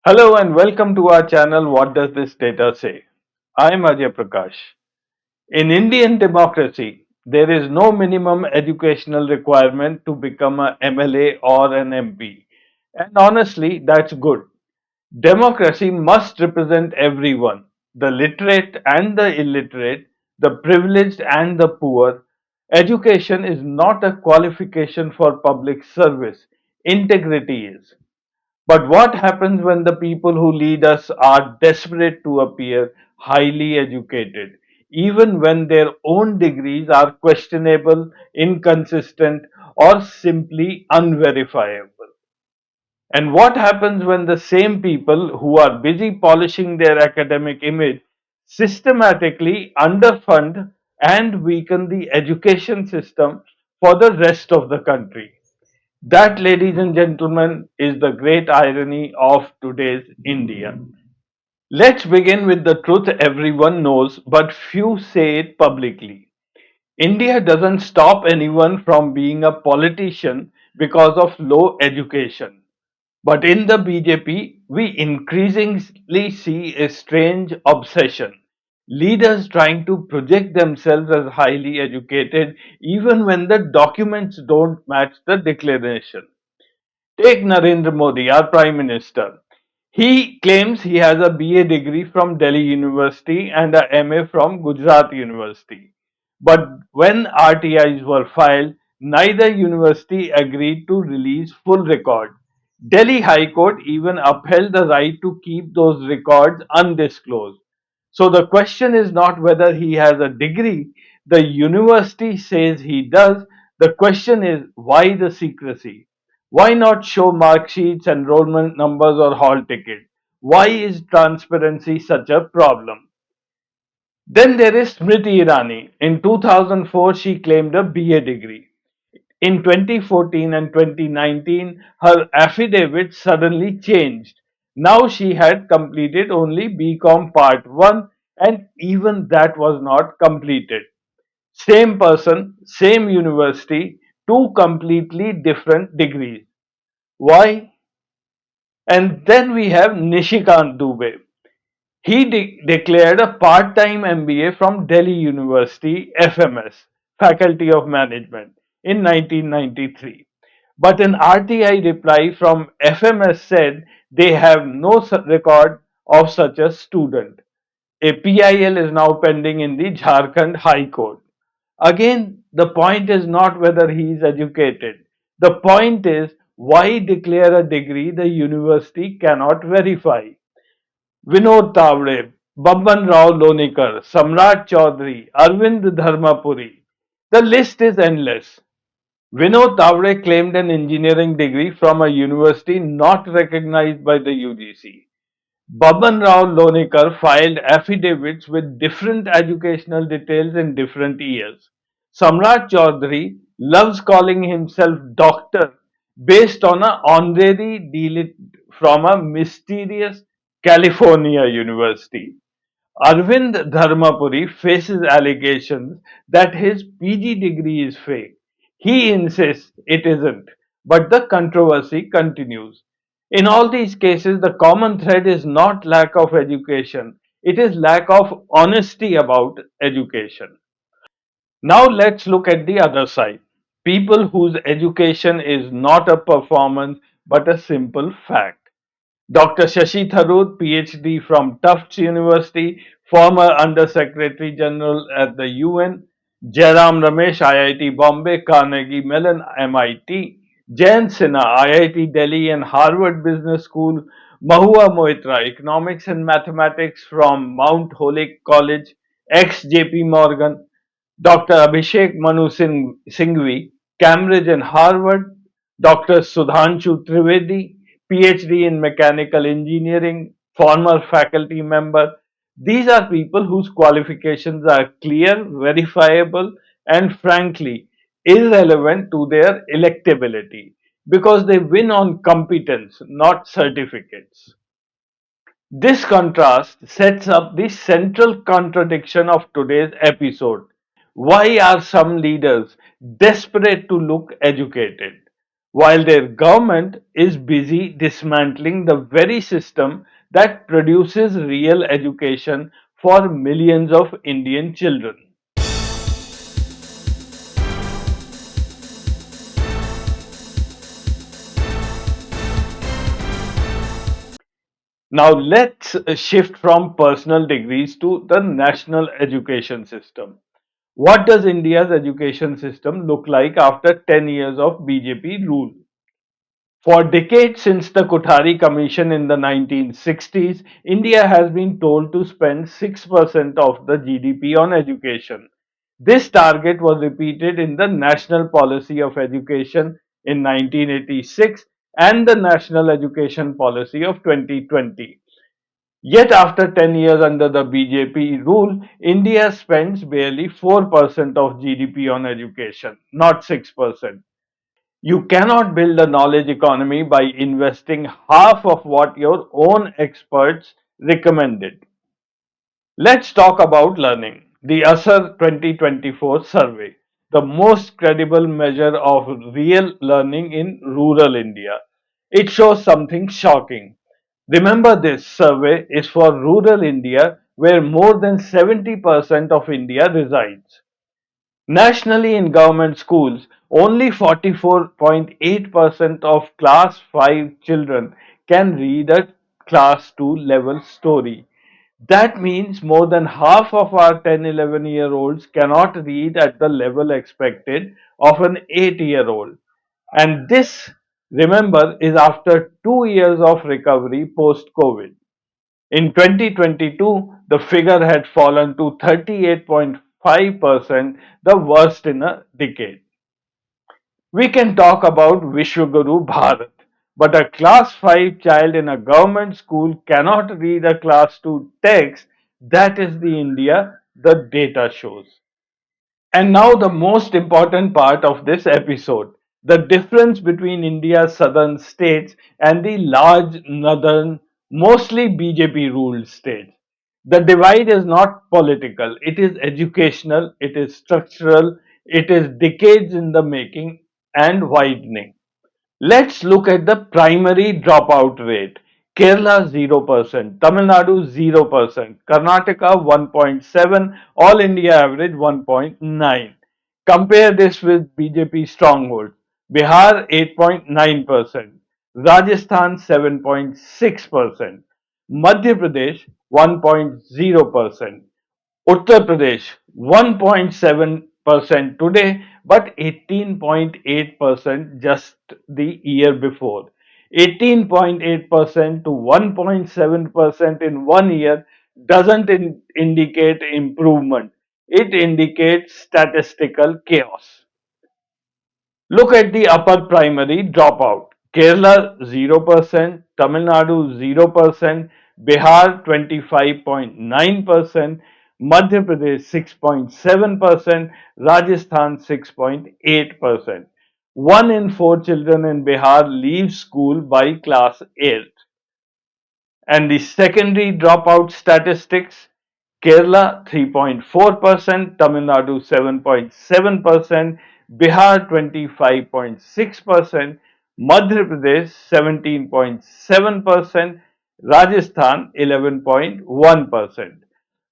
Hello and welcome to our channel. What does this data say? I am Ajay Prakash. In Indian democracy, there is no minimum educational requirement to become a MLA or an MP. And honestly, that's good. Democracy must represent everyone, the literate and the illiterate, the privileged and the poor. Education is not a qualification for public service, integrity is. But what happens when the people who lead us are desperate to appear highly educated, even when their own degrees are questionable, inconsistent, or simply unverifiable? And what happens when the same people who are busy polishing their academic image systematically underfund and weaken the education system for the rest of the country? That, ladies and gentlemen, is the great irony of today's India. Let's begin with the truth everyone knows, but few say it publicly. India doesn't stop anyone from being a politician because of low education. But in the BJP, we increasingly see a strange obsession. Leaders trying to project themselves as highly educated even when the documents don't match the declaration. Take Narendra Modi, our Prime Minister. He claims he has a BA degree from Delhi University and a MA from Gujarat University. But when RTIs were filed, neither university agreed to release full record. Delhi High Court even upheld the right to keep those records undisclosed. So the question is not whether he has a degree, the university says he does. The question is why the secrecy? Why not show mark sheets, enrollment numbers, or hall ticket? Why is transparency such a problem? Then there is Smriti Irani. In 2004, she claimed a BA degree. In 2014 and 2019, her affidavit suddenly changed. Now she had completed only BCom Part 1, and even that was not completed. Same person, same university, two completely different degrees. Why? And then we have Nishikant Dubey. He declared a part time MBA from Delhi University, FMS, Faculty of Management, in 1993. But an RTI reply from FMS said they have no record of such a student. A PIL is now pending in the Jharkhand High Court. Again, the point is not whether he is educated. The point is why declare a degree the university cannot verify. Vinod Tavre, Bamban Rao Lonikar, Samrat Chaudhary, Arvind Dharmapuri. The list is endless. Vinod Tavre claimed an engineering degree from a university not recognized by the UGC. Baban Rao Lonikar filed affidavits with different educational details in different years. Samrat Chaudhary loves calling himself doctor based on an honorary deal from a mysterious California university. Arvind Dharmapuri faces allegations that his PG degree is fake. He insists it isn't, but the controversy continues. In all these cases, the common thread is not lack of education, it is lack of honesty about education. Now let's look at the other side. People whose education is not a performance but a simple fact. Dr. Shashi Tharoor, PhD from Tufts University, former Under Secretary General at the UN, Jairam Ramesh, IIT Bombay, Carnegie Mellon, MIT, Jayan Sinha, IIT Delhi and Harvard Business School, Mahua Moitra, Economics and Mathematics from Mount Holyoke College, ex JP Morgan, Dr. Abhishek Manu Singhvi, Cambridge and Harvard, Dr. Sudhanshu Trivedi, PhD in Mechanical Engineering, former faculty member. These are people whose qualifications are clear, verifiable, and frankly irrelevant to their electability because they win on competence, not certificates. This contrast sets up the central contradiction of today's episode. Why are some leaders desperate to look educated? while their government is busy dismantling the very system that produces real education for millions of Indian children. Now let's shift from personal degrees to the national education system. What does India's education system look like after 10 years of BJP rule? For decades since the Kothari Commission in the 1960s, India has been told to spend 6% of the GDP on education. This target was repeated in the National Policy of Education in 1986 and the National Education Policy of 2020. Yet, after 10 years under the BJP rule, India spends barely 4% of GDP on education, not 6%. You cannot build a knowledge economy by investing half of what your own experts recommended. Let's talk about learning. The ASER 2024 survey, the most credible measure of real learning in rural India. It shows something shocking. Remember, this survey is for rural India where more than 70% of India resides. Nationally, in government schools, only 44.8% of class 5 children can read a class 2 level story. That means more than half of our 10-11 year olds cannot read at the level expected of an 8-year old. And this, remember, is after 2 years of recovery post COVID. In 2022, the figure had fallen to 38.5%, the worst in a decade. We can talk about Vishwaguru Bharat, but a class 5 child in a government school cannot read a class 2 text. That is the India the data shows. And now, the most important part of this episode, the difference between India's southern states and the large northern, mostly BJP ruled states. The divide is not political, it is educational, it is structural, it is decades in the making and widening. Let's look at the primary dropout rate. Kerala 0%, Tamil Nadu 0%, Karnataka 1.7, All India average 1.9. Compare this with BJP strongholds. Bihar 8.9%, Rajasthan 7.6%, Madhya Pradesh 1.0%, Uttar Pradesh 1.7% today, but 18.8% just the year before. 18.8% to 1.7% in 1 year doesn't indicate improvement, it indicates statistical chaos. Look at the upper primary dropout. Kerala 0%, Tamil Nadu 0%, Bihar 25.9%, Madhya Pradesh 6.7%, Rajasthan 6.8%. 1 in 4 children in Bihar leave school by class 8. And the secondary dropout statistics, Kerala 3.4%, Tamil Nadu 7.7%, Bihar 25.6%, Madhya Pradesh 17.7%, Rajasthan 11.1%.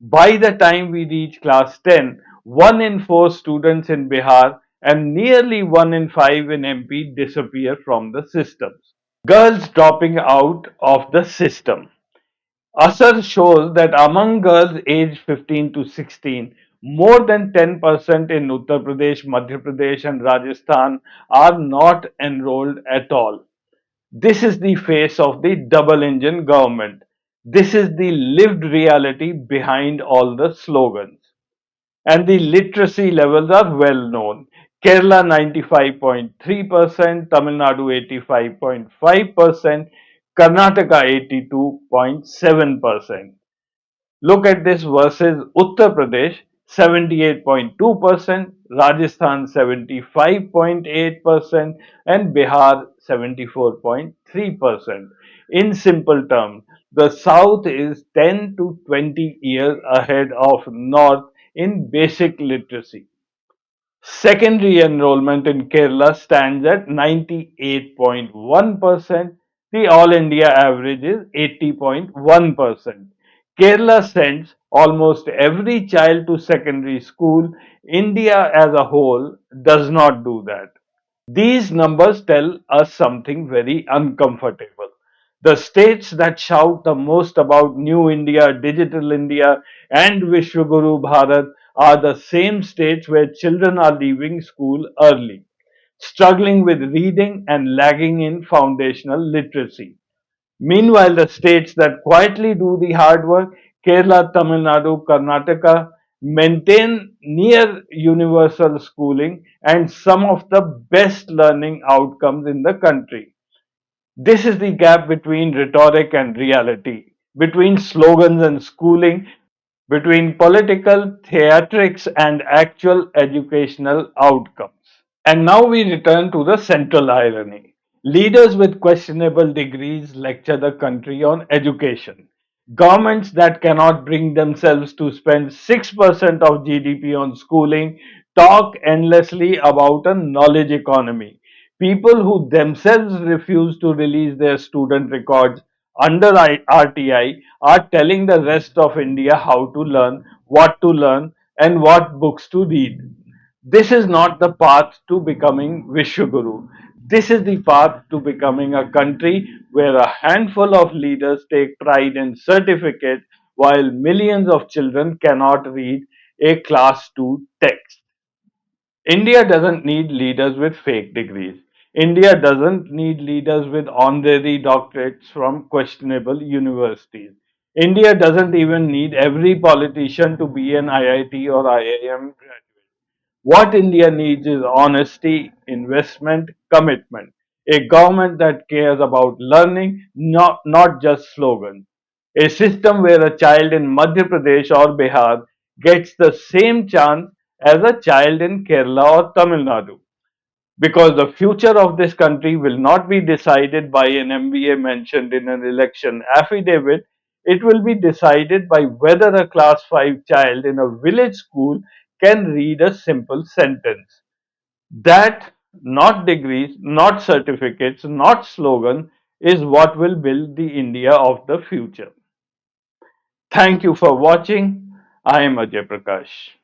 By the time we reach class 10, 1 in 4 students in Bihar and nearly 1 in 5 in MP disappear from the systems. Girls dropping out of the system. ASER shows that among girls aged 15 to 16, more than 10% in Uttar Pradesh, Madhya Pradesh, and Rajasthan are not enrolled at all. This is the face of the double engine government. This is the lived reality behind all the slogans. And the literacy levels are well known. Kerala 95.3%, Tamil Nadu 85.5%, Karnataka 82.7%. Look at this versus Uttar Pradesh 78.2%, Rajasthan 75.8%, and Bihar 74.3%. In simple terms, the South is 10 to 20 years ahead of North in basic literacy. Secondary enrollment in Kerala stands at 98.1%. The All India average is 80.1%. Kerala sends almost every child to secondary school. India as a whole does not do that. These numbers tell us something very uncomfortable. The states that shout the most about New India, Digital India, and Vishwaguru Bharat are the same states where children are leaving school early, struggling with reading and lagging in foundational literacy. Meanwhile, the states that quietly do the hard work, Kerala, Tamil Nadu, Karnataka, maintain near universal schooling and some of the best learning outcomes in the country. This is the gap between rhetoric and reality, between slogans and schooling, between political theatrics and actual educational outcomes. And now we return to the central irony. Leaders with questionable degrees lecture the country on education. Governments that cannot bring themselves to spend 6% of GDP on schooling talk endlessly about a knowledge economy. People who themselves refuse to release their student records under RTI are telling the rest of India how to learn, what to learn, and what books to read. This is not the path to becoming Vishwaguru. This is the path to becoming a country where a handful of leaders take pride in certificates while millions of children cannot read a class 2 text. India doesn't need leaders with fake degrees. India doesn't need leaders with honorary doctorates from questionable universities. India doesn't even need every politician to be an IIT or IIM graduate. What India needs is honesty, investment, commitment. A government that cares about learning, not just slogans. A system where a child in Madhya Pradesh or Bihar gets the same chance as a child in Kerala or Tamil Nadu. Because the future of this country will not be decided by an MBA mentioned in an election affidavit. It will be decided by whether a class 5 child in a village school can read a simple sentence. That, not degrees, not certificates, not slogan, is what will build the India of the future. Thank you for watching. I am Ajay Prakash.